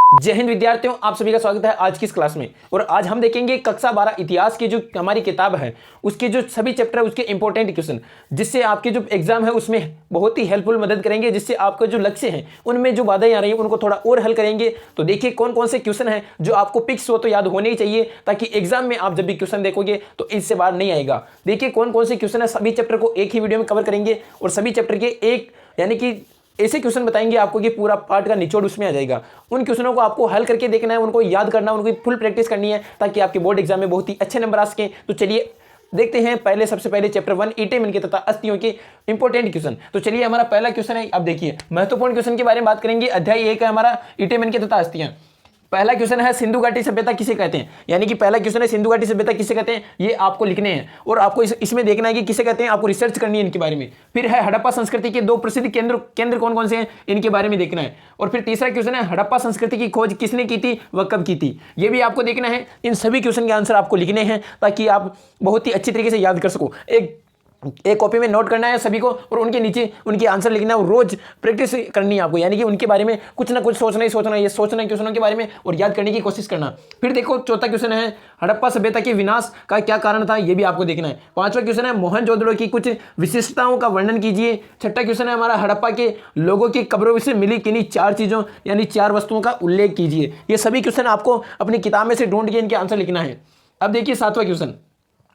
जय हिंद विद्यार्थियों, आप सभी का स्वागत है आज की इस क्लास में। और आज हम देखेंगे कक्षा 12 इतिहास की जो हमारी किताब है उसके जो सभी चैप्टर है उसके इंपॉर्टेंट क्वेश्चन, जिससे आपके जो एग्जाम है उसमें बहुत ही हेल्पफुल मदद करेंगे, जिससे आपके जो लक्ष्य हैं उनमें जो बाधाएं आ रही हैं उनको थोड़ा और हल करेंगे। तो देखिए कौन कौन से क्वेश्चन है जो आपको पिक्स हो तो याद होने ही चाहिए, ताकि एग्जाम में आप जब भी क्वेश्चन देखोगे तो इससे बाहर नहीं आएगा। देखिए कौन कौन से क्वेश्चन है, सभी चैप्टर को एक ही वीडियो में कवर करेंगे और सभी चैप्टर के एक यानी कि ऐसे क्वेश्चन बताएंगे आपको कि पूरा पार्ट का निचोड़ उसमें आ जाएगा। उन क्वेश्चनों को आपको हल करके देखना है, उनको याद करना, उनकी फुल प्रैक्टिस करनी है, ताकि आपके बोर्ड एग्जाम में बहुत ही अच्छे नंबर आ सकें। तो चलिए देखते हैं सबसे पहले चैप्टर 1 ईटे मन के तथा अस्थियों के इंपॉर्टेंट क्वेश्चन। तो चलिए हमारा पहला क्वेश्चन है, अब देखिए महत्वपूर्ण क्वेश्चन के बारे में बात करेंगे। अध्याय 1 है हमारा ईटे मन के तथा अस्थियां। पहला क्वेश्चन है सिंधु घाटी सभ्यता किसे कहते हैं, यानी कि पहला क्वेश्चन है सिंधु घाटी सभ्यता किसे कहते हैं, ये आपको लिखने हैं और आपको इसमें देखना है कि किसे कहते हैं, आपको रिसर्च करनी है इनके बारे में। फिर है हड़प्पा संस्कृति के 2 प्रसिद्ध केंद्र कौन कौन से हैं, इनके बारे में देखना है। और फिर तीसरा क्वेश्चन है हड़प्पा संस्कृति की खोज किसने की थी, वह कब की थी, ये भी आपको देखना है। इन सभी क्वेश्चन के आंसर आपको लिखने हैं ताकि आप बहुत ही अच्छी तरीके से याद कर सको। एक कॉपी में नोट करना है सभी को और उनके नीचे उनके आंसर लिखना है और रोज प्रैक्टिस करनी है आपको, यानी कि उनके बारे में कुछ ना कुछ सोचना है, ये सोचना है क्वेश्चनों के बारे में और याद करने की कोशिश करना। फिर देखो चौथा क्वेश्चन है हड़प्पा सभ्यता के विनाश का क्या कारण था, ये भी आपको देखना है। पांचवा क्वेश्चन है मोहनजोदड़ो की कुछ विशिष्टताओं का वर्णन कीजिए। छठा क्वेश्चन है हमारा हड़प्पा के लोगों की कब्रों से मिली किन्हीं 4 चीजों यानी 4 वस्तुओं का उल्लेख कीजिए। ये सभी क्वेश्चन आपको अपनी किताब में से ढूंढ के इनके आंसर लिखना है। अब देखिए 7वां क्वेश्चन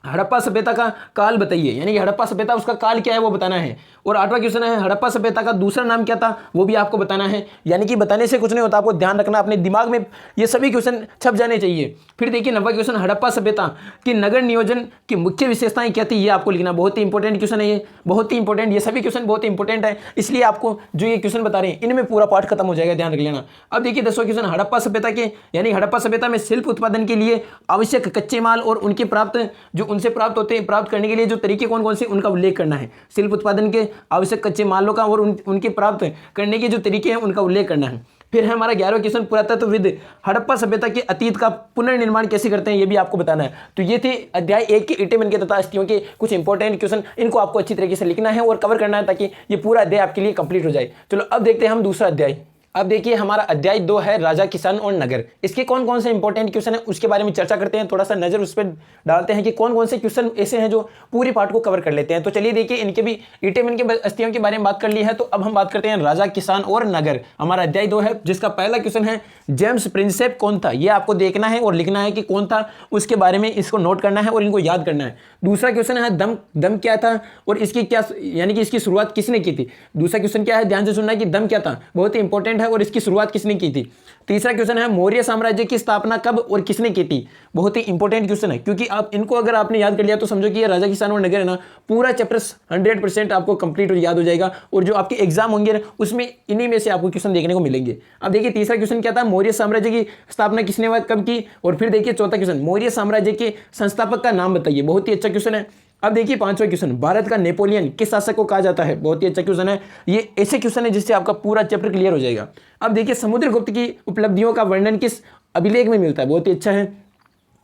हड़प्पा सभ्यता का काल बताइए, यानी कि हड़प्पा सभ्यता उसका काल क्या है वो बताना है। और 8वां क्वेश्चन है हड़प्पा सभ्यता का दूसरा नाम क्या था, वो भी आपको बताना है। यानी कि बताने से कुछ नहीं होता, आपको ध्यान रखना, अपने दिमाग में ये सभी क्वेश्चन छप जाने चाहिए। फिर देखिए 9वां क्वेश्चन हड़प्पा सभ्यता की नगर नियोजन की मुख्य विशेषताएं क्या थी, ये आपको लिखना। बहुत ही इंपॉर्टेंट क्वेश्चन है, ये बहुत ही इंपॉर्टेंट, ये सभी क्वेश्चन बहुत ही इंपॉर्टेंट है, इसलिए आपको जो ये क्वेश्चन बता रहे हैं इनमें पूरा पाठ खत्म हो जाएगा, ध्यान रख लेना। अब देखिए 10वां क्वेश्चन हड़प्पा सभ्यता के यानी हड़प्पा सभ्यता में शिल्प उत्पादन के लिए आवश्यक कच्चे माल और उनके उनसे प्राप्त होते हैं, प्राप्त करने के लिए जो तरीके कौन कौन से उनका उल्लेख करना है। शिल्प उत्पादन के आवश्यक कच्चे मालों का और उनके प्राप्त करने के जो तरीके हैं उनका उल्लेख करना है। फिर है हमारा 11वां क्वेश्चन पुरातत्वविद हड़प्पा सभ्यता के अतीत का पुनर्निर्माण कैसे करते हैं, ये भी आपको बताना है। तो ये थे अध्याय 1 के ईटे मन के तथा अस्थियों के कुछ इंपॉर्टेंट क्वेश्चन, इनको आपको अच्छी तरीके से लिखना है और कवर करना है ताकि ये पूरा अध्याय आपके लिए कंप्लीट हो जाए। चलो अब देखते हैं हम दूसरा अध्याय। अब देखिए हमारा अध्याय 2 है राजा किसान और नगर। इसके कौन कौन से इंपॉर्टेंट क्वेश्चन है उसके बारे में चर्चा करते हैं, थोड़ा सा नजर उस पर डालते हैं कि कौन कौन से क्वेश्चन ऐसे हैं जो पूरी पार्ट को कवर कर लेते हैं। तो चलिए देखिए इनके भी ईटे मन के अस्थियों के बारे में बात कर ली है, तो अब हम बात करते हैं राजा किसान और नगर। हमारा अध्याय 2 है, जिसका पहला क्वेश्चन है जेम्स प्रिंसेप कौन था, ये आपको देखना है और लिखना है कि कौन था, उसके बारे में इसको नोट करना है और इनको याद करना है। दूसरा क्वेश्चन है दम क्या था और इसकी क्या यानी कि इसकी शुरुआत किसने की थी। दूसरा क्वेश्चन क्या है, ध्यान से सुनना है कि दम क्या था, बहुत ही इंपॉर्टेंट है और इसकी शुरुआत किसने की थी। तीसरा क्वेश्चन है मौर्य साम्राज्य की स्थापना कब और किसने की थी। बहुत ही इंपॉर्टेंट क्वेश्चन है, क्योंकि आप इनको अगर आपने याद कर लिया तो समझो कि ये राजा किसान और नगर है ना, पूरा चैप्टर 100% आपको कंप्लीट और याद हो जाएगा और जो आपके एग्जाम होंगे ना उसमें इन्हीं में से आपको क्वेश्चन देखने को मिलेंगे। अब देखिए तीसरा क्वेश्चन क्या था, मौर्य साम्राज्य की स्थापना किसने कब की। और फिर देखिए चौथा क्वेश्चन मौर्य साम्राज्य के संस्थापक का नाम बताइए, बहुत ही अच्छा क्वेश्चन है। अब देखिए 5वां क्वेश्चन भारत का नेपोलियन किस शासक को कहा जाता है, बहुत ही अच्छा क्वेश्चन है। ये ऐसे क्वेश्चन है जिससे आपका पूरा चैप्टर क्लियर हो जाएगा। अब देखिए समुद्रगुप्त की उपलब्धियों का वर्णन किस अभिलेख में मिलता है, बहुत ही अच्छा है।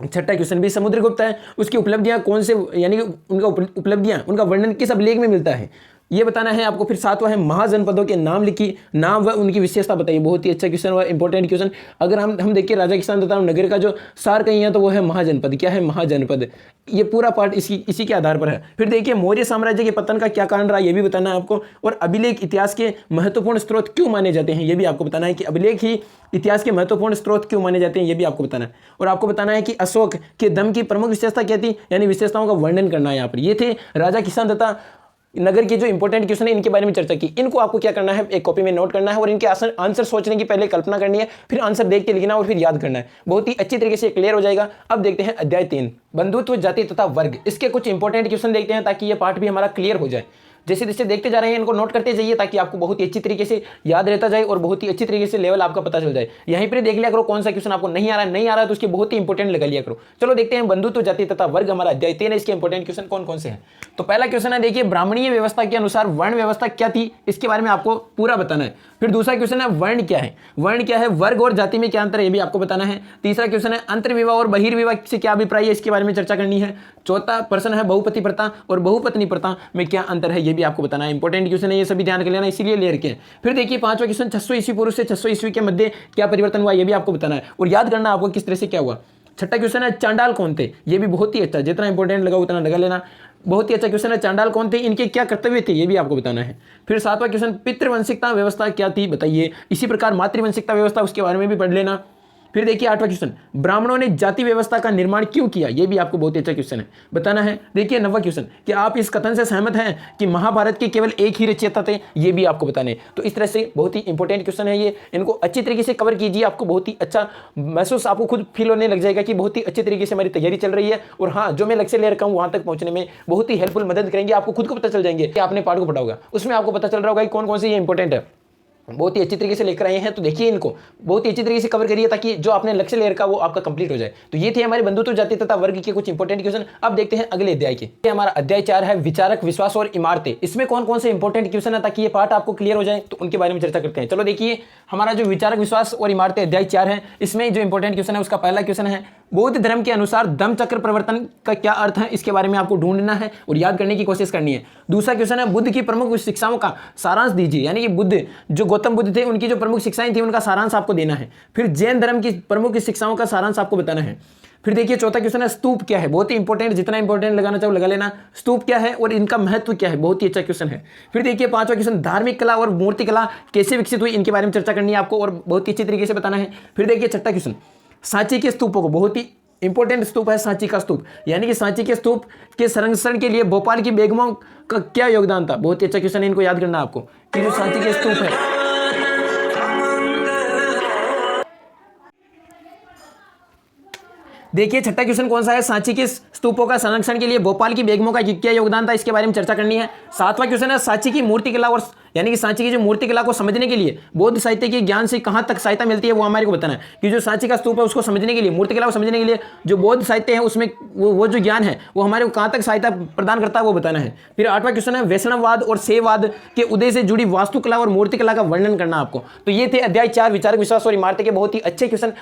छठा क्वेश्चन भी समुद्रगुप्त है, उसकी उपलब्धियां कौन से यानी कि उनका उपलब्धियां उनका वर्णन किस अभिलेख में मिलता है, ये बताना है आपको। फिर 7वां है महाजनपदों के नाम लिखिए, नाम व उनकी विशेषता बताइए, बहुत ही अच्छा क्वेश्चन व इंपॉर्टेंट क्वेश्चन। अगर हम देखिए राजा किसान तथा नगर का जो सार कहीं है तो वो है महाजनपद। क्या है महाजनपद, ये पूरा पार्ट इसी के आधार पर है। फिर देखिए मौर्य साम्राज्य के पतन का क्या कारण रहा, ये भी बताना है आपको। और अभिलेख इतिहास के महत्वपूर्ण स्रोत क्यों माने जाते हैं, ये भी आपको बताना है कि अभिलेख ही इतिहास के महत्वपूर्ण स्रोत क्यों माने जाते हैं, ये भी आपको बताना है। और आपको बताना है कि अशोक के दम की प्रमुख विशेषता क्या थी, यानी विशेषताओं का वर्णन करना है यहाँ पर। ये थे राजा किसान तथा नगर के जो इंपॉर्टेंट क्वेश्चन है, इनके बारे में चर्चा की। इनको आपको क्या करना है, एक कॉपी में नोट करना है और इनके आंसर सोचने की पहले कल्पना करनी है, फिर आंसर देख के लिखना और फिर याद करना है, बहुत ही अच्छी तरीके से क्लियर हो जाएगा। अब देखते हैं अध्याय 3 बंधुत्व जाति तथा वर्ग। इसके कुछ इंपॉर्टेंट क्वेश्चन देखते हैं ताकि ये पार्ट भी हमारा क्लियर हो जाए। जैसे जैसे देखते जा रहे हैं इनको नोट करते जाइए ताकि आपको बहुत ही अच्छी तरीके से याद रहता जाए और बहुत ही अच्छी तरीके से लेवल आपका पता चल जाए। यहीं पर देख लिया करो कौन सा क्वेश्चन आपको नहीं आ रहा है तो उसकी बहुत ही इंपॉर्टेंट लगा लिया करो। चलो देखते हैं बंधुत्व जाति तथा वर्ग, हमारा अध्याय 3 है, इसके इंपॉर्टेंट क्वेश्चन कौन कौन से हैं। तो पहला क्वेश्चन है देखिए ब्राह्मणीय व्यवस्था के अनुसार वर्ण व्यवस्था क्या थी, इसके बारे में आपको पूरा बताना है। फिर दूसरा क्वेश्चन है वर्ण क्या है, वर्ग और जाति में क्या अंतर है, ये भी आपको बताना है। तीसरा क्वेश्चन है अंतर्विवाह और बहिर्विवाह से क्या अभिप्राय है, इसके बारे में चर्चा करनी है। चौथा प्रश्न है बहुपति प्रथा और बहुपत्नी प्रथा में क्या अंतर है, ये भी आपको बताना है। इंपॉर्टेंट क्वेश्चन है, ये सभी ध्यान कर लेना, इसीलिए ले रखे हैं। फिर देखिए 5वां क्वेश्चन 600 ईस्वी पूर्व से 600 ईस्वी के मध्य क्या परिवर्तन हुआ, ये भी आपको बताना है और याद करना आपको किस तरह से क्या हुआ। 6ठा क्वेश्चन है चांडाल कौन थे, ये भी बहुत ही अच्छा, जितना इंपॉर्टेंट लगा उतना लगा लेना, बहुत ही अच्छा क्वेश्चन है। चांडाल कौन थे, इनके क्या कर्तव्य थे, ये भी आपको बताना है। फिर 7वां क्वेश्चन पितृवंशिकता व्यवस्था क्या थी बताइए। इसी प्रकार मातृवंशिकता व्यवस्था, उसके बारे में भी पढ़ लेना। फिर देखिए 8वां क्वेश्चन ब्राह्मणों ने जाति व्यवस्था का निर्माण क्यों किया, ये भी आपको बहुत ही अच्छा क्वेश्चन है, बताना है। देखिए 9वां क्वेश्चन कि आप इस कथन से सहमत हैं कि महाभारत के केवल एक ही रचयिता थे, ये भी आपको बताने। तो इस तरह से बहुत ही इंपॉर्टेंट क्वेश्चन है ये, इनको अच्छी तरीके से कवर कीजिए, आपको बहुत ही अच्छा महसूस, आपको खुद फील होने लग जाएगा कि बहुत ही अच्छी तरीके से हमारी तैयारी चल रही है। और हाँ, जो मैं लक्ष्य ले रखा हूँ वहां तक पहुंचने में बहुत ही हेल्पफुल मदद करेंगे, आपको खुद को पता चल जाएंगे कि आपने पाठ को पढ़ा होगा, उसमें आपको पता चल रहा होगा कि कौन कौन से ये इंपॉर्टेंट है, बहुत ही अच्छी तरीके से लेकर आए हैं। तो देखिए इनको बहुत ही अच्छी तरीके से कवर करिए ताकि जो आपने लक्ष्य ले रखा वो आपका कंप्लीट हो जाए। तो ये थे हमारे बंधुत्व जाति तथा वर्ग के कुछ इंपॉर्टेंट क्वेश्चन। अब देखते हैं अगले अध्याय के। ये हमारा अध्याय 4 है विचारक, विश्वास और इमारतें। इसमें कौन कौन से इंपॉर्टेंट क्वेश्चन है ताकि ये पार्ट आपको क्लियर हो जाए, तो उनके बारे में चर्चा करते हैं। चलो देखिए हमारा जो विचारक, विश्वास और इमारतें अध्याय 4 है, इसमें जो इंपॉर्टेंट क्वेश्चन है उसका पहला क्वेश्चन है बौद्ध धर्म के अनुसार धम्म चक्र प्रवर्तन का क्या अर्थ है, इसके बारे में आपको ढूंढना है और याद करने की कोशिश करनी है। दूसरा क्वेश्चन है बुद्ध की प्रमुख शिक्षाओं का सारांश दीजिए, यानी कि बुद्ध जो गौतम बुद्ध थे उनकी जो प्रमुख शिक्षाएं थी उनका सारांश आपको देना है। फिर जैन धर्म की प्रमुख शिक्षाओं का सारांश आपको बताना है। फिर देखिए चौथा क्वेश्चन है स्तूप क्या है, बहुत ही इंपॉर्टेंट, जितना इंपॉर्टेंट लगाना चाहो लगा लेना। स्तूप क्या है और इनका महत्व क्या है, बहुत ही अच्छा क्वेश्चन है। फिर देखिए 5वां क्वेश्चन धार्मिक कला और मूर्ति कला कैसे विकसित हुई, इनके बारे में चर्चा करनी है आपको और बहुत ही अच्छी तरीके से बताना है। फिर देखिए 6ठा क्वेश्चन सांची के स्तूपों को, बहुत ही इंपॉर्टेंट स्तूप है सांची का स्तूप, यानी कि सांची के स्तूप के संरक्षण के लिए भोपाल की बेगमों का क्या योगदान था, बहुत ही अच्छा क्वेश्चन है, इनको याद करना आपको कि जो सांची के स्तूप है। देखिए 6ठा क्वेश्चन कौन सा है, सांची के स्तूपों का संरक्षण के लिए भोपाल की बेगमों का क्या योगदान था, इसके बारे में चर्चा करनी है। 7वां क्वेश्चन है सांची की मूर्ति कला और यानी कि सांची की जो मूर्ति कला को समझने के लिए बौद्ध साहित्य के ज्ञान से कहां तक सहायता मिलती है वो हमारे को बताना है कि जो सांची का स्तूप है उसको समझने के लिए, मूर्ति कला को समझने के लिए जो बौद्ध साहित्य है उसमें वो जो ज्ञान है वो हमारे को कहां तक सहायता प्रदान करता है वो बताना है। फिर 8वां क्वेश्चन है वैष्णववाद और शैववाद के उदय से जुड़ी वास्तुकला और मूर्ति कला का वर्णन करना आपको। तो ये थे अध्याय 4 विचारक, विश्वास और इमारतें के बहुत ही अच्छे क्वेश्चन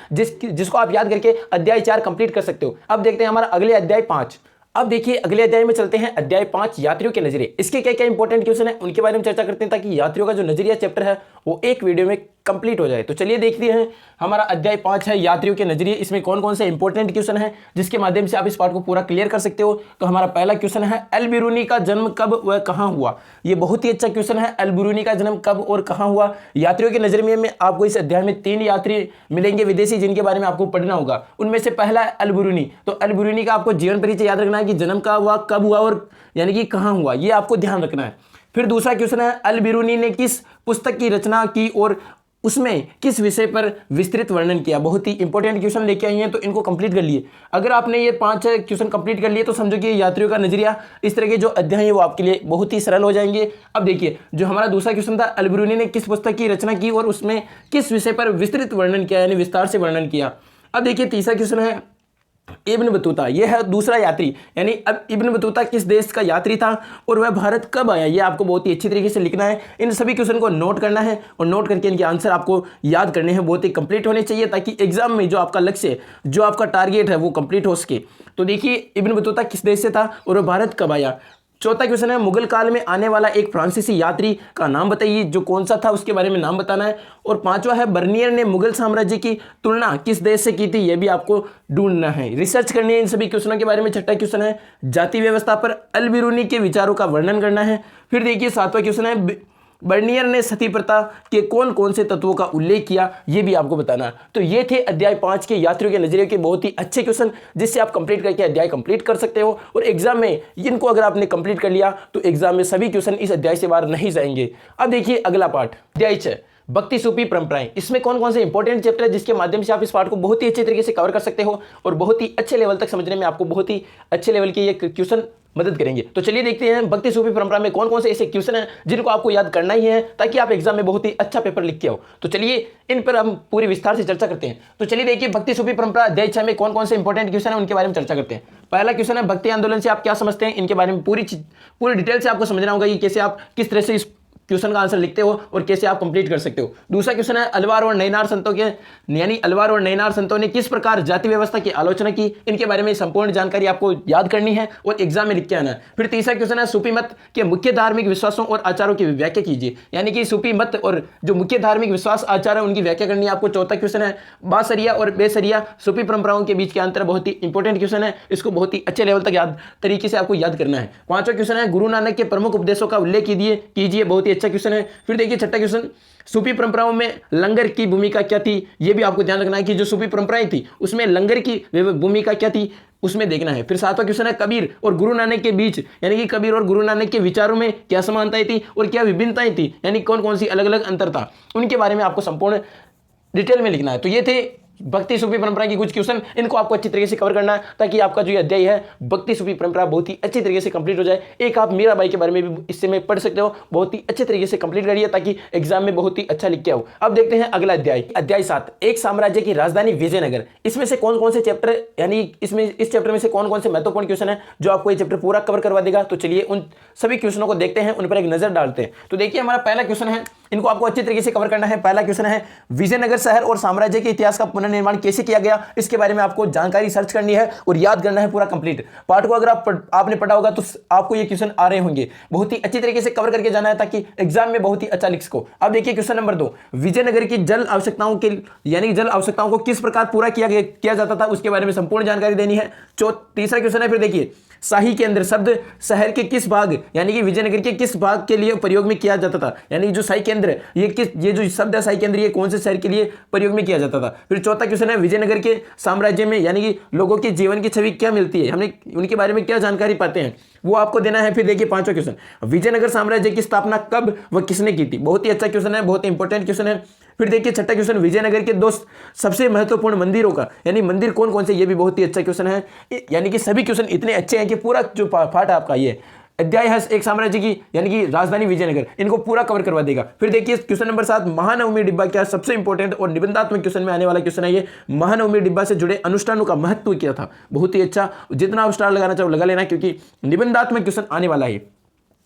जिसको आप याद करके अध्याय 4 कंप्लीट कर सकते हो। अब देखते हैं हमारा अगले अध्याय 5। अब देखिए अगले अध्याय में चलते हैं, अध्याय 5 यात्रियों के नजरिए। इसके क्या क्या इंपॉर्टेंट क्वेश्चन है उनके बारे में चर्चा करते हैं ताकि यात्रियों का जो नजरिया चैप्टर है वो एक वीडियो में कंप्लीट हो जाए। तो चलिए देखते हैं हमारा अध्याय 5 है यात्रियों के नजरिए, इसमें कौन कौन से इंपॉर्टेंट क्वेश्चन है जिसके माध्यम से आप इस पार्ट को पूरा क्लियर कर सकते हो। तो हमारा पहला क्वेश्चन है अल बिरूनी का जन्म कब व कहां हुआ, ये बहुत ही अच्छा क्वेश्चन है, अल बिरूनी का जन्म कब और कहां हुआ। यात्रियों के नजरिए में आपको इस अध्याय में 3 यात्री मिलेंगे विदेशी जिनके बारे में आपको पढ़ना होगा। उनमें से पहला है अल बिरूनी। तो अल बिरूनी का आपको जीवन परिचय याद रखना है कि जन्म का हुआ, कब हुआ और यानी कि कहां हुआ, ये आपको ध्यान रखना है। फिर दूसरा क्वेश्चन है अल बिरूनी ने किस पुस्तक की रचना की और उसमें किस विषय पर विस्तृत वर्णन किया। बहुत ही इंपॉर्टेंट क्वेश्चन लेके आई हैं तो इनको कंप्लीट कर लिए। अगर आपने ये 5 क्वेश्चन कंप्लीट कर लिए तो समझो कि यात्रियों का नजरिया इस तरह के जो अध्याय है वो आपके लिए बहुत ही सरल हो जाएंगे। अब देखिए जो हमारा दूसरा क्वेश्चन था अल बिरूनी ने किस पुस्तक की रचना की और उसमें किस विषय पर विस्तृत वर्णन किया, यानी विस्तार से वर्णन किया। अब देखिए तीसरा क्वेश्चन है इब्न बतूता, यह है दूसरा यात्री, यानी अब इब्न बतूता किस देश का यात्री था और वह भारत कब आया, यह आपको बहुत ही अच्छी तरीके से लिखना है। इन सभी क्वेश्चन को नोट करना है और नोट करके इनके आंसर आपको याद करने हैं, बहुत ही कंप्लीट होने चाहिए ताकि एग्जाम में जो आपका लक्ष्य, जो आपका टारगेट है वो कंप्लीट हो सके। तो देखिए इब्न बतूता किस देश से था और वह भारत कब आया। चौथा क्वेश्चन है मुगल काल में आने वाला एक फ्रांसीसी यात्री का नाम बताइए, जो कौन सा था उसके बारे में नाम बताना है। और पांचवा है बर्नियर ने मुगल साम्राज्य की तुलना किस देश से की थी, यह भी आपको ढूंढना है, रिसर्च करनी है इन सभी क्वेश्चनों के बारे में। छठा क्वेश्चन है जाति व्यवस्था पर अल बिरूनी के विचारों का वर्णन करना है। फिर देखिए सातवां क्वेश्चन है बर्नियर ने सती प्रथा के कौन कौन से तत्वों का उल्लेख किया, ये भी आपको बताना। तो ये थे अध्याय 5 के यात्रियों के नजरिए के बहुत ही अच्छे क्वेश्चन जिससे आप कंप्लीट करके अध्याय कंप्लीट कर सकते हो और एग्जाम में इनको अगर आपने कंप्लीट कर लिया तो एग्जाम में सभी क्वेश्चन इस अध्याय से बाहर नहीं जाएंगे। अब देखिए अगला पार्ट अध्याय 6 भक्ति सूफी परंपराएं। इसमें कौन कौन से इंपॉर्टेंट चैप्टर है जिसके माध्यम से आप इस पार्ट को बहुत ही अच्छे तरीके से कवर कर सकते हो और बहुत ही अच्छे लेवल तक समझने में आपको बहुत ही अच्छे लेवल के ये क्वेश्चन मदद करेंगे। तो चलिए देखते हैं भक्ति सूफी परंपरा में कौन कौन से ऐसे क्वेश्चन हैं जिनको आपको याद करना ही है ताकि आप एग्जाम में बहुत ही अच्छा पेपर लिख के आओ। तो चलिए इन पर हम पूरी विस्तार से चर्चा करते हैं। तो चलिए देखिए भक्ति सूफी परंपरा अध्याय 6 में कौन कौन से इंपॉर्टेंट क्वेश्चन है उनके बारे में चर्चा करते हैं। पहला क्वेश्चन है भक्ति आंदोलन से आप क्या समझते हैं, इनके बारे में पूरी डिटेल से आपको समझना होगा कि कैसे आप किस तरह से इस क्वेश्चन का आंसर लिखते हो और कैसे आप कंप्लीट कर सकते हो। दूसरा क्वेश्चन है अलवार और नैनार संतों के यानी अलवार और नैनार संतों ने किस प्रकार जाति व्यवस्था की आलोचना की, इनके बारे में संपूर्ण जानकारी आपको याद करनी है और एग्जाम में लिख के आना है। फिर तीसरा क्वेश्चन है सूफी मत के मुख्य धार्मिक विश्वासों और आचारों की व्याख्या कीजिए, यानी कि सूफी मत और जो मुख्य धार्मिक विश्वास आचार है उनकी व्याख्या करनी है आपको। चौथा क्वेश्चन है बासरिया और बेसरिया सूफी परंपराओं के बीच के अंतर, बहुत ही इंपॉर्टेंट क्वेश्चन है, इसको बहुत ही अच्छे लेवल तक याद तरीके से आपको याद करना है। पांचवा क्वेश्चन है गुरु नानक के प्रमुख उपदेशों का उल्लेख कीजिए, बहुत ही अच्छा क्वेश्चन है। फिर देखिए छठा क्वेश्चन सूफी परंपराओं में लंगर की भूमिका क्या थी, यह भी आपको ध्यान रखना है कि जो सूफी परंपराएं थी उसमें लंगर की भूमिका क्या थी, उसमें देखना है। फिर सातवां क्वेश्चन है कबीर और गुरु नानक के बीच, यानी कि कबीर और गुरु नानक के विचारों में क्या समानताएं थी और क्या विभिन्नताएं थी, यानी कौन कौन सी अलग अलग अंतर था, उनके बारे में आपको संपूर्ण डिटेल में लिखना है। तो ये थे भक्ति सूफी परंपरा की कुछ क्वेश्चन, इनको आपको अच्छी तरीके से कवर करना है ताकि आपका जो ये अध्याय है भक्ति सूफी परंपरा बहुत ही अच्छी तरीके से कंप्लीट हो जाए। एक आप मीराबाई के बारे में भी इससे में पढ़ सकते हो, बहुत ही अच्छे तरीके से कंप्लीट करिए ताकि एग्जाम में बहुत ही अच्छा लिख के आओ। अब देखते हैं अगला अध्याय, अध्याय 7, एक साम्राज्य की राजधानी विजयनगर। इसमें से कौन कौन से चैप्टर, यानी इस चैप्टर में से कौन कौन से महत्वपूर्ण क्वेश्चन है जो आपको ये चैप्टर पूरा कवर करवा देगा। तो चलिए उन सभी क्वेश्चनों को देखते हैं, उन पर एक नजर डालते हैं। तो देखिए हमारा पहला क्वेश्चन है, इनको आपको अच्छी तरीके से कवर करना है। पहला क्वेश्चन है विजयनगर शहर और साम्राज्य के इतिहास का पुनर्निर्माण कैसे किया गया, इसके बारे में आपको जानकारी सर्च करनी है और याद करना है पूरा कंप्लीट। पार्ट को अगर आपने पढ़ा होगा तो आपको ये क्वेश्चन आ रहे होंगे, बहुत ही अच्छी तरीके से कवर करके जाना है ताकि एग्जाम में बहुत ही अच्छा लिख सको। अब देखिए क्वेश्चन नंबर 2, विजयनगर की जल आवश्यकताओं के यानी जल आवश्यकताओं को किस प्रकार पूरा किया जाता था, उसके बारे में संपूर्ण जानकारी देनी है। तीसरा क्वेश्चन है, फिर देखिए शाही केंद्र शब्द शहर के किस भाग यानी कि विजयनगर के किस भाग के लिए प्रयोग में किया जाता था, यानी जो शाही केंद्र ये जो शब्द है शाही केंद्र ये कौन से शहर के लिए प्रयोग में किया जाता था। फिर चौथा क्वेश्चन है विजयनगर के साम्राज्य में यानी कि लोगों के जीवन की छवि क्या मिलती है, हमने उनके बारे में क्या जानकारी पाते हैं वो आपको देना है। फिर देखिए पांचवा क्वेश्चन, विजयनगर साम्राज्य की स्थापना कब व किसने की थी, बहुत ही अच्छा क्वेश्चन है, बहुत इंपॉर्टेंट क्वेश्चन है। फिर देखिए छठा क्वेश्चन, विजयनगर के 2 सबसे महत्वपूर्ण मंदिरों का यानी मंदिर कौन कौन से, ये भी बहुत ही अच्छा क्वेश्चन है। यानी कि सभी क्वेश्चन इतने अच्छे हैं कि पूरा जो पार्ट आपका ये अध्याय है एक साम्राज्य की यानी कि राजधानी विजयनगर, इनको पूरा कवर करवा देगा। फिर देखिए क्वेश्चन नंबर 7, महानवमी डिब्बा क्या, सबसे इंपॉर्टेंट और निबंधात्मक क्वेश्चन में आने वाला क्वेश्चन है ये, महानवमी डिब्बा से जुड़े अनुष्ठानों का महत्व क्या था। बहुत ही अच्छा, जितना आप स्टार लगाना चाहो लगा लेना क्योंकि निबंधात्मक क्वेश्चन आने वाला है।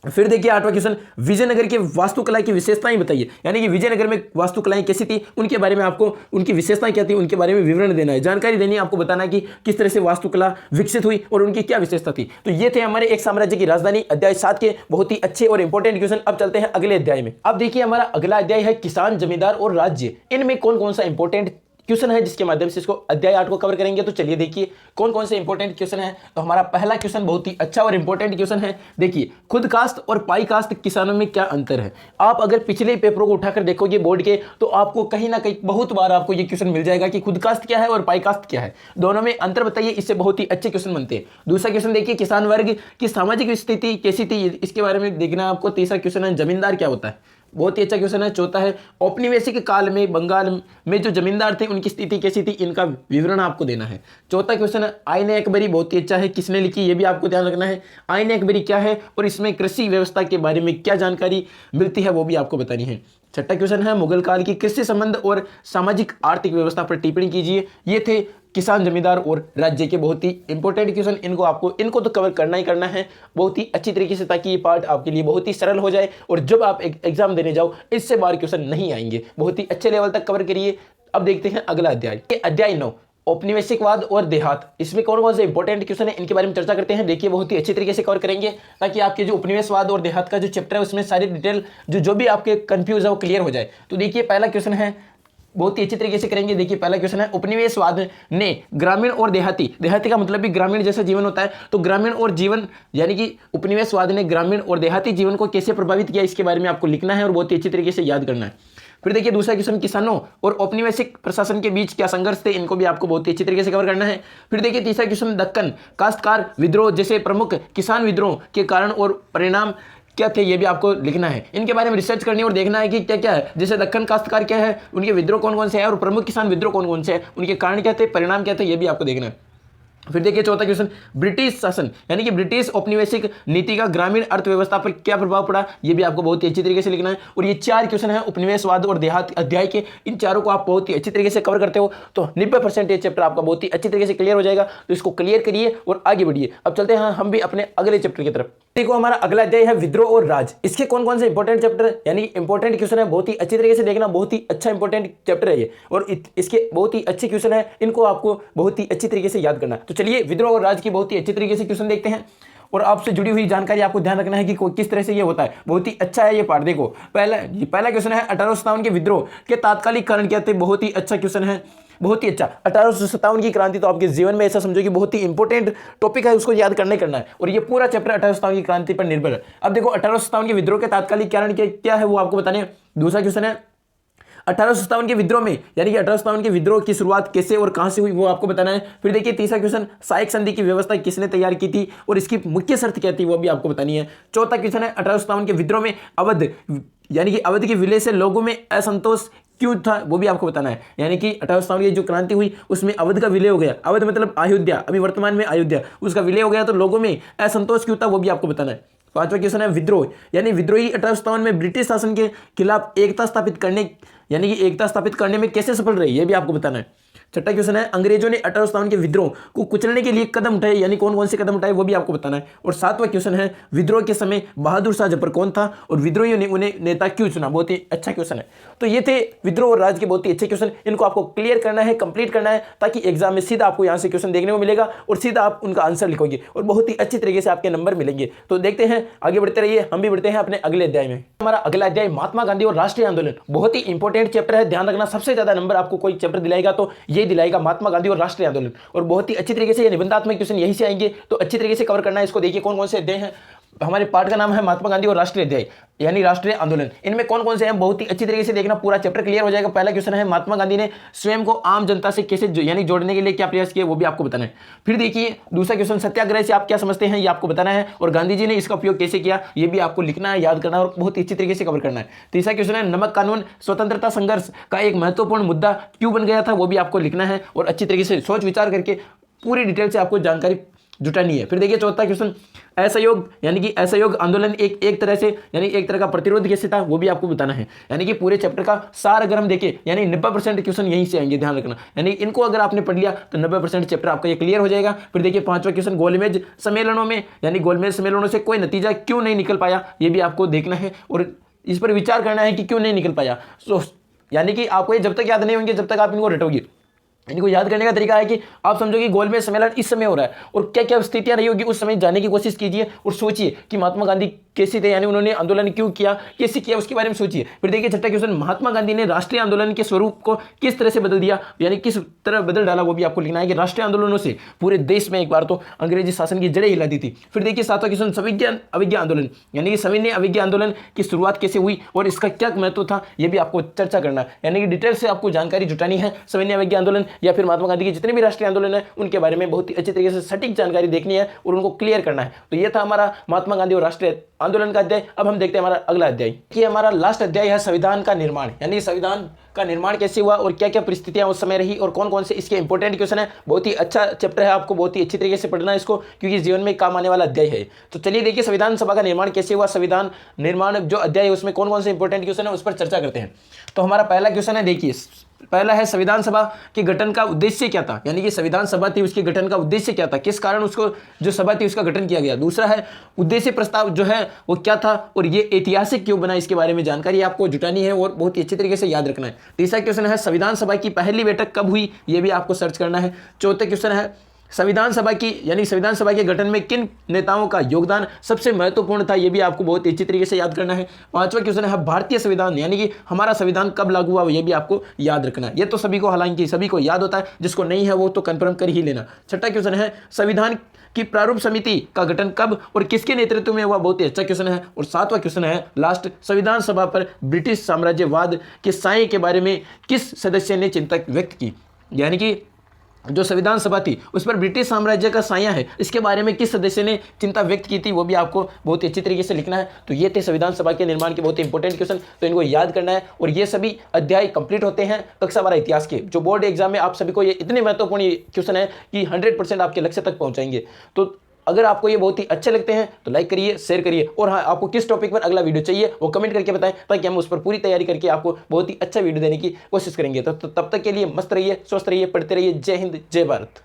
फिर देखिए 8वां क्वेश्चन, विजयनगर की वास्तुकला की विशेषताएं बताइए, यानी कि विजयनगर में वास्तुकलाएं कैसी थी, उनके बारे में आपको उनकी विशेषताएं क्या थी उनके बारे में विवरण देना है, जानकारी देनी है, आपको बताना है कि किस तरह से वास्तुकला विकसित हुई और उनकी क्या विशेषता थी। तो ये थे हमारे एक साम्राज्य की राजधानी अध्याय 7 के बहुत ही अच्छे और इंपॉर्टेंट क्वेश्चन। अब चलते हैं अगले अध्याय में। अब देखिए हमारा अगला अध्याय है किसान, जमींदार और राज्य, इनमें कौन कौन सा इंपॉर्टेंट क्वेश्चन है जिसके माध्यम से इसको अध्याय 8 को कवर करेंगे। तो चलिए देखिए कौन कौन से इंपॉर्टेंट क्वेश्चन है। तो हमारा पहला क्वेश्चन बहुत ही अच्छा और इंपॉर्टेंट क्वेश्चन है, देखिए खुद कास्ट और पाई कास्ट किसानों में क्या अंतर है। आप अगर पिछले पेपरों को उठाकर देखोगे बोर्ड के तो आपको कहीं ना कहीं बहुत बार आपको ये क्वेश्चन मिल जाएगा कि खुद कास्ट क्या है और पाई कास्ट क्या है, दोनों में अंतर बताइए, इससे बहुत ही अच्छे क्वेश्चन बनते हैं। दूसरा क्वेश्चन देखिए किसान वर्ग की सामाजिक स्थिति कैसी थी, इसके बारे में देखना है आपको। तीसरा क्वेश्चन है जमींदार क्या होता है, बहुत ही अच्छा क्वेश्चन है। चौथा है औपनिवेशिक काल में बंगाल में जो जमींदार थे उनकी स्थिति कैसी थी, इनका विवरण आपको देना है। चौथा क्वेश्चन है आईने अकबरी, बहुत ही अच्छा है, किसने लिखी ये भी आपको ध्यान रखना है। आईने अकबरी क्या है और इसमें कृषि व्यवस्था के बारे में क्या जानकारी मिलती है वो भी आपको बतानी है। छठा क्वेश्चन है मुगल काल की कृषि संबंध और सामाजिक आर्थिक व्यवस्था पर टिप्पणी कीजिए। ये थे किसान, जमींदार और राज्य के बहुत ही इंपॉर्टेंट क्वेश्चन, इनको तो कवर करना ही करना है बहुत ही अच्छी तरीके से ताकि ये पार्ट आपके लिए बहुत ही सरल हो जाए और जब आप एग्जाम देने जाओ इससे बाहर क्वेश्चन नहीं आएंगे। बहुत ही अच्छे लेवल तक कवर करिए। अब देखते हैं अगला अध्याय, अध्याय 9 औपनिवेशिकवाद और देहात, इसमें कौन कौन से इंपॉर्टेंट क्वेश्चन है इनके बारे में चर्चा करते हैं। देखिए बहुत ही अच्छी तरीके से कवर करेंगे ताकि आपके जो उपनिवेशवाद और देहात का जो चैप्टर है उसमें सारी डिटेल जो भी आपके कंफ्यूज है वो क्लियर हो जाए। तो देखिए पहला क्वेश्चन है, बहुत ही अच्छी तरीके से करेंगे। देखिए पहला क्वेश्चन है उपनिवेशवाद ने ग्रामीण और देहाती का मतलब भी ग्रामीण जैसा जीवन होता है, तो ग्रामीण और जीवन यानी कि उपनिवेशवाद ने ग्रामीण और देहाती जीवन को कैसे प्रभावित किया इसके बारे में आपको लिखना है और बहुत ही अच्छी तरीके से याद करना है। फिर देखिए दूसरा क्वेश्चन किसानों और औपनिवेशिक प्रशासन के बीच क्या संघर्ष थे, इनको भी आपको बहुत ही अच्छी तरीके से कवर करना है। फिर देखिए तीसरा क्वेश्चन दक्कन काश्तकार विद्रोह जैसे प्रमुख किसान विद्रोह के कारण और परिणाम क्या थे, ये भी आपको लिखना है। इनके बारे में रिसर्च करनी है और देखना है कि क्या क्या है, जैसे दक्कन काश्तकार क्या है, उनके विद्रोह कौन कौन से हैं और प्रमुख किसान विद्रोह कौन कौन से हैं, उनके कारण क्या थे, परिणाम क्या थे, ये भी आपको देखना है। फिर देखिए चौथा क्वेश्चन ब्रिटिश शासन यानी कि ब्रिटिश औपनिवेशिक नीति का ग्रामीण अर्थव्यवस्था पर क्या प्रभाव पड़ा, ये भी आपको बहुत ही अच्छी तरीके से लिखना है। और ये 4 क्वेश्चन है उपनिवेशवाद और देहात अध्याय के, इन चारों को आप बहुत ही अच्छी तरीके से कवर करते हो तो 90% ये चैप्टर आपका बहुत ही अच्छी तरीके से क्लियर हो जाएगा। तो इसको क्लियर करिए और आगे बढ़िए। अब चलते हैं हम भी अपने अगले चैप्टर की तरफ। देखो हमारा अगला अध्याय है विद्रोह और राज। इसके कौन कौन से इंपॉर्टेंट चैप्टर यानी इंपॉर्टेंट क्वेश्चन है, बहुत ही अच्छी तरीके से देखना, बहुत ही अच्छा इंपॉर्टेंट चैप्टर है ये, और इसके बहुत ही अच्छे क्वेश्चन है, इनको आपको बहुत ही अच्छी तरीके से याद करना है। तो चलिए विद्रोह और राज की बहुत ही अच्छी तरीके से क्वेश्चन देखते हैं, और आपसे जुड़ी हुई जानकारी आपको ध्यान रखना है कि किस तरह से ये होता है। बहुत ही अच्छा है ये पार्ट। देखो पहला क्वेश्चन है 1857 के विद्रोह के तात्कालिक कारण क्या थे। बहुत ही अच्छा क्वेश्चन है, बहुत ही अच्छा। 1857 की क्रांति तो आपके जीवन में ऐसा समझो कि बहुत ही इंपॉर्टेंट टॉपिक है, उसको याद करना है, और ये पूरा चैप्टर 1857 की क्रांति पर निर्भर है। अब देखो 1857 के विद्रोह के तात्कालिक कारण क्या है वो आपको बताने हैं। दूसरा क्वेश्चन है 1857 के विद्रोह में यानी कि 1857 के विद्रोह की शुरुआत कैसे और कहां से हुई वो आपको बताना है। फिर देखिए तीसरा क्वेश्चन सहायक संधि की व्यवस्था किसने तैयार की थी और इसकी मुख्य शर्त क्या थी वो भी आपको बतानी है। चौथा क्वेश्चन है 1857 के विद्रोह में अवध यानी कि अवध के विलय से लोगों में असंतोष क्यों था वो भी आपको बताना है। यानी कि 1857 की जो क्रांति हुई उसमें अवध का विलय हो गया, अवध मतलब अयोध्या, अभी वर्तमान में अयोध्या, उसका विलय हो गया तो लोगों में असंतोष क्यों था वो भी आपको बताना है। पांचवा क्वेश्चन है विद्रोह यानी विद्रोही 1857 में ब्रिटिश शासन के खिलाफ एकता स्थापित करने में कैसे सफल रही ये भी आपको बताना है। छठा क्वेश्चन है अंग्रेजों ने 1857 के विद्रोह को कुचलने के लिए कदम उठाए यानी कौन कौन से कदम उठाए वो भी आपको बताना है। और सातवां क्वेश्चन है विद्रोह के समय बहादुर शाह जफर कौन था और विद्रोहियों ने उन्हें नेता क्यों चुना। बहुत ही अच्छा क्वेश्चन है। तो ये थे विद्रोह और राज के बहुत ही अच्छे क्वेश्चन, इनको आपको क्लियर करना है, कंप्लीट करना है, ताकि एग्जाम में सीधा आपको यहाँ से क्वेश्चन देखने को मिलेगा और सीधा आप उनका आंसर लिखोगे और बहुत ही अच्छी तरीके से आपके नंबर मिलेंगे। तो देखते हैं, आगे बढ़ते रहिए, हम भी बढ़ते हैं अपने अगले अध्याय में। हमारा अगला अध्याय महात्मा गांधी और राष्ट्रीय आंदोलन, बहुत ही इंपॉर्टेंट चैप्टर है। ध्यान रखना सबसे ज्यादा नंबर आपको कोई चैप्टर दिलाएगा तो ये दिलाएगा महात्मा गांधी और राष्ट्रीय आंदोलन, और बहुत ही अच्छी तरीके से ये निबंधात्मक क्वेश्चन यहीं से आएंगे, तो अच्छी तरीके से कवर करना है इसको। देखिए कौन कौन से अध्याय हैं। हमारे पाठ का नाम है महात्मा गांधी और राष्ट्रीय अध्याय यानी राष्ट्रीय आंदोलन। इनमें कौन कौन से हैं बहुत ही अच्छी तरीके से देखना, पूरा चैप्टर क्लियर हो जाएगा। पहला क्वेश्चन है महात्मा गांधी ने स्वयं को आम जनता से कैसे यानी जोड़ने के लिए क्या प्रयास किए वो भी आपको बताना है। फिर देखिए दूसरा क्वेश्चन सत्याग्रह से आप क्या समझते हैं ये आपको बताना है, और गांधी जी ने इसका उपयोग कैसे किया ये भी आपको लिखना है, याद करना है और बहुत ही अच्छी तरीके से कवर करना है। तीसरा क्वेश्चन है नमक कानून स्वतंत्रता संघर्ष का एक महत्वपूर्ण मुद्दा क्यों बन गया था वो भी आपको लिखना है, और अच्छी तरीके से सोच विचार करके पूरी डिटेल से आपको जानकारी जुटानी है। फिर देखिए चौथा क्वेश्चन असहयोग यानी कि असहयोग आंदोलन एक तरह का प्रतिरोध कैसे था वो भी आपको बताना है। यानी कि पूरे चैप्टर का सार अगर हम देखें यानी 90% क्वेश्चन यहीं से आएंगे, ध्यान रखना। यानी इनको अगर आपने पढ़ लिया तो 90% चैप्टर आपका ये क्लियर हो जाएगा। फिर देखिए पांचवा क्वेश्चन गोलमेज सम्मेलनों में यानी गोलमेज सम्मेलनों से कोई नतीजा क्यों नहीं निकल पाया ये भी आपको देखना है और इस पर विचार करना है कि क्यों नहीं निकल पाया। यानी कि आपको ये जब तक याद नहीं होंगे जब तक आप इनको रटोगे। इनको याद करने का तरीका है कि आप समझो कि गोलमेज सम्मेलन इस समय हो रहा है और क्या क्या स्थितियां रही होगी उस समय जाने की कोशिश कीजिए और सोचिए कि महात्मा गांधी कैसे थे यानी उन्होंने आंदोलन क्यों किया, कैसे किया, उसके बारे में सोचिए। फिर देखिए छठा क्वेश्चन महात्मा गांधी ने राष्ट्रीय आंदोलन के स्वरूप को किस तरह से बदल दिया यानी किस तरह बदल डाला वो भी आपको लिखना है कि राष्ट्रीय आंदोलनों से पूरे देश में एक बार तो अंग्रेजी शासन की जड़ें हिला दी थी। फिर देखिए सातवां क्वेश्चन सविज्ञा अविज्ञा आंदोलन यानी कि सविनय अविज्ञा आंदोलन की शुरुआत कैसे हुई और इसका क्या महत्व था ये भी आपको चर्चा करना है। यानी कि डिटेल से आपको जानकारी जुटानी है सविनय अविज्ञा आंदोलन या फिर महात्मा गांधी के जितने भी राष्ट्रीय आंदोलन है उनके बारे में बहुत ही अच्छी तरीके से सटीक जानकारी देखनी है और उनको क्लियर करना है। तो ये था हमारा महात्मा गांधी और राष्ट्रीय आंदोलन का अध्याय। अब हम देखते हैं हमारा अगला अध्याय। ये हमारा लास्ट अध्याय है संविधान का निर्माण यानी संविधान का निर्माण कैसे हुआ और क्या क्या परिस्थितियां उस समय रही और कौन कौन से इसके इंपॉर्टेंट क्वेश्चन है। बहुत ही अच्छा चैप्टर है, आपको बहुत ही अच्छी तरीके से पढ़ना है इसको क्योंकि जीवन में काम आने वाला अध्याय है। तो चलिए देखिए संविधान सभा का निर्माण कैसे हुआ, संविधान निर्माण जो अध्याय है उसमें कौन कौन से इंपॉर्टेंट क्वेश्चन है उस पर चर्चा करते हैं। तो हमारा पहला क्वेश्चन है, देखिए पहला है संविधान सभा के गठन का उद्देश्य क्या था यानी कि संविधान सभा थी उसके गठन का उद्देश्य क्या था, किस कारण उसको जो सभा थी उसका गठन किया गया। दूसरा है उद्देश्य प्रस्ताव जो है वो क्या था और ये ऐतिहासिक क्यों बना, इसके बारे में जानकारी आपको जुटानी है और बहुत ही अच्छी तरीके से याद रखना है। तीसरा क्वेश्चन है संविधान सभा की पहली बैठक कब हुई ये भी आपको सर्च करना है। चौथा क्वेश्चन है संविधान सभा की यानी संविधान सभा के गठन में किन नेताओं का योगदान सबसे महत्वपूर्ण था ये भी आपको बहुत अच्छी तरीके से याद करना है। पांचवा क्वेश्चन है भारतीय संविधान यानी कि हमारा संविधान कब लागू हुआ ये भी आपको याद रखना है। ये तो सभी को हालांकि सभी को याद होता है, जिसको नहीं है वो तो कंफर्म कर ही लेना। छठा क्वेश्चन है संविधान की प्रारूप समिति का गठन कब और किसके नेतृत्व में हुआ, बहुत ही अच्छा क्वेश्चन है। और सातवां क्वेश्चन है लास्ट संविधान सभा पर ब्रिटिश साम्राज्यवाद के साये के बारे में किस सदस्य ने चिंता व्यक्त की यानी कि जो संविधान सभा थी उस पर ब्रिटिश साम्राज्य का साया है इसके बारे में किस सदस्य ने चिंता व्यक्त की थी वो भी आपको बहुत ही अच्छी तरीके से लिखना है। तो ये थे संविधान सभा के निर्माण के बहुत ही इंपॉर्टेंट क्वेश्चन, तो इनको याद करना है और ये सभी अध्याय कंप्लीट होते हैं कक्षा 12 इतिहास के। जो बोर्ड एग्जाम में आप सभी को ये इतने महत्वपूर्ण क्वेश्चन है कि 100% आपके लक्ष्य तक पहुंचाएंगे। तो अगर आपको ये बहुत ही अच्छे लगते हैं तो लाइक करिए, शेयर करिए और हाँ आपको किस टॉपिक पर अगला वीडियो चाहिए वो कमेंट करके बताएं ताकि हम उस पर पूरी तैयारी करके आपको बहुत ही अच्छा वीडियो देने की कोशिश करेंगे। तो तब तक के लिए मस्त रहिए, स्वस्थ रहिए, पढ़ते रहिए। जय हिंद, जय भारत।